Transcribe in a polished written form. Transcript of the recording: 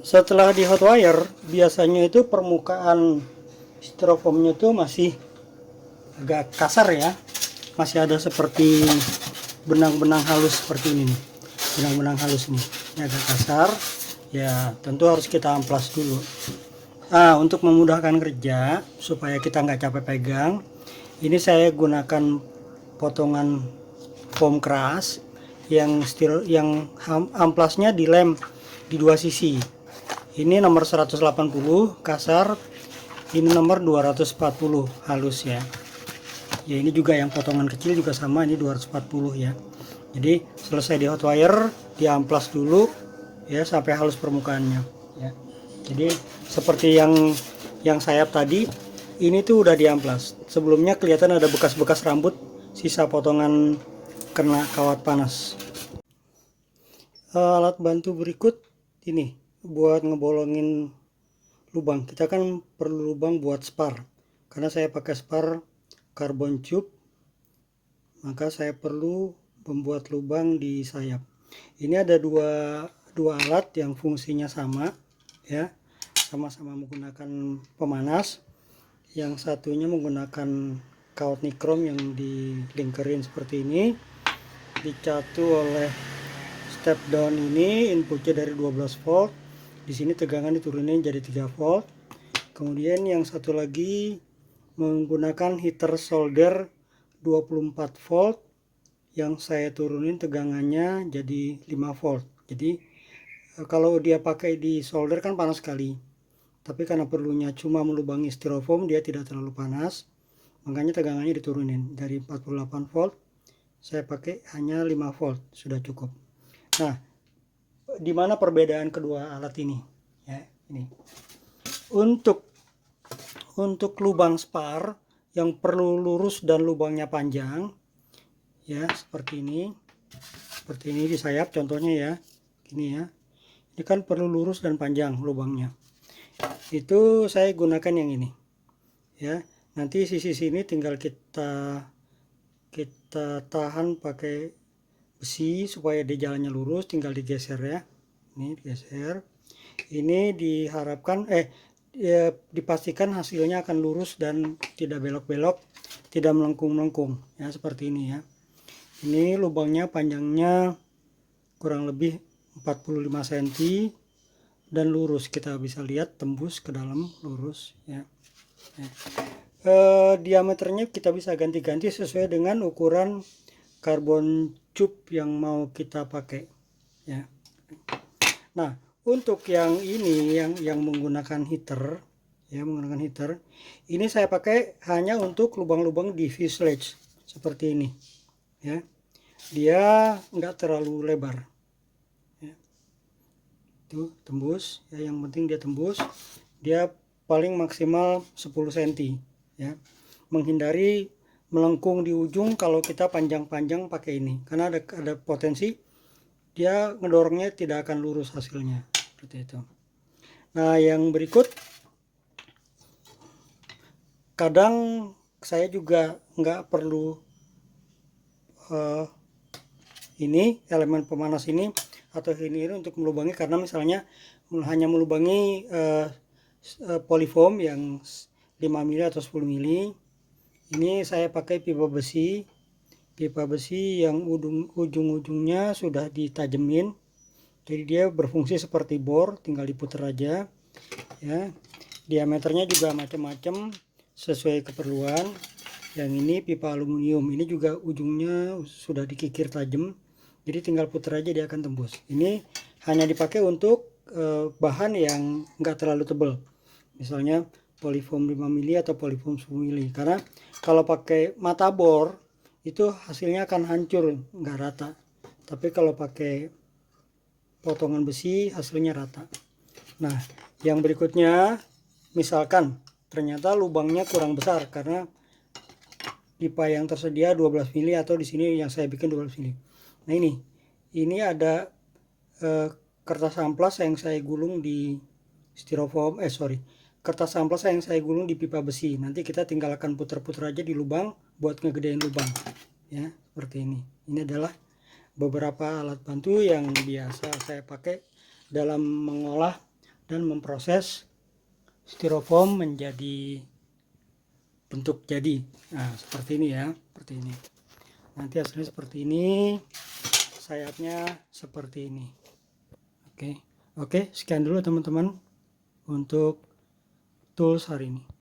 Setelah di hot wire, biasanya itu permukaan styrofoamnya tuh masih agak kasar ya, masih ada seperti benang-benang halus seperti ini nih, benang-benang halus nih, ini agak kasar ya, tentu harus kita amplas dulu. Nah, untuk memudahkan kerja supaya kita nggak capek pegang, ini saya gunakan potongan foam keras yang amplasnya dilem di dua sisi. Ini nomor 180 kasar, ini nomor 240 halus ya. Ya ini juga yang potongan kecil juga sama, ini 240 ya. Jadi selesai di hot wire, diamplas dulu ya sampai halus permukaannya ya. Jadi seperti yang sayap tadi, ini tuh udah diamplas. Sebelumnya kelihatan ada bekas-bekas rambut, sisa potongan kena kawat panas. Alat bantu berikut ini buat ngebolongin lubang. Kita kan perlu lubang buat spar. Karena saya pakai spar carbon tube, maka saya perlu membuat lubang di sayap. Ini ada dua alat yang fungsinya sama ya, sama-sama menggunakan pemanas. Yang satunya menggunakan kawat nikrom yang dilingkerin seperti ini, dicatu oleh step down ini, inputnya dari 12 volt. Di sini tegangan diturunin jadi 3 volt. Kemudian yang satu lagi menggunakan heater solder 24 volt yang saya turunin tegangannya jadi 5 volt. Jadi kalau dia pakai di solder kan panas sekali. Tapi karena perlunya cuma melubangi styrofoam, dia tidak terlalu panas. Makanya tegangannya diturunin dari 48 volt. Saya pakai hanya 5 volt, sudah cukup. Nah, di mana perbedaan kedua alat ini? Ya, ini. Untuk lubang spar yang perlu lurus dan lubangnya panjang, ya seperti ini. Seperti ini di sayap contohnya ya. Ini ya. Ini kan perlu lurus dan panjang lubangnya. Itu saya gunakan yang ini. Ya. Nanti sisi sini tinggal kita tahan pakai besi supaya di jalannya lurus, tinggal digeser ya. Ini digeser. Ini diharapkan ya, dipastikan hasilnya akan lurus dan tidak belok-belok, tidak melengkung-melengkung ya, seperti ini ya. Ini lubangnya panjangnya kurang lebih 45 cm dan lurus, kita bisa lihat tembus ke dalam lurus ya. Diameternya kita bisa ganti-ganti sesuai dengan ukuran karbon tube yang mau kita pakai ya. Nah, untuk yang ini yang menggunakan heater ya, menggunakan heater ini saya pakai hanya untuk lubang-lubang di fuselage seperti ini ya. Dia enggak terlalu lebar ya. Tuh tembus ya, yang penting dia tembus. Dia paling maksimal 10 cm ya, menghindari melengkung di ujung kalau kita panjang-panjang pakai ini, karena ada potensi dia ngedorongnya tidak akan lurus hasilnya seperti itu. Nah, yang berikut, kadang saya juga nggak perlu ini elemen pemanas ini atau ini untuk melubangi, karena misalnya hanya melubangi polyfoam yang 5 mili atau 10 mili. Ini saya pakai pipa besi yang ujung-ujungnya sudah ditajemin, jadi dia berfungsi seperti bor, tinggal diputar aja ya. Diameternya juga macam-macam sesuai keperluan. Yang ini pipa aluminium, ini juga ujungnya sudah dikikir tajam, jadi tinggal putar aja dia akan tembus. Ini hanya dipakai untuk bahan yang enggak terlalu tebal, misalnya polyfoam 5 mili atau polyfoam 10 mili, karena kalau pakai mata bor itu hasilnya akan hancur, nggak rata. Tapi kalau pakai potongan besi hasilnya rata. Nah, yang berikutnya, misalkan ternyata lubangnya kurang besar karena pipa yang tersedia 12 mili atau di sini yang saya bikin 12 mili. Nah, ini ada kertas amplas yang saya gulung di styrofoam, kertas amplas yang saya gulung di pipa besi. Nanti kita tinggal akan putar-putar aja di lubang buat ngegedein lubang ya, seperti ini. Ini adalah beberapa alat bantu yang biasa saya pakai dalam mengolah dan memproses styrofoam menjadi bentuk jadi. Nah, seperti ini ya, seperti ini. Nanti hasilnya seperti ini, sayapnya seperti ini. Oke, sekian dulu teman-teman untuk tools hari ini.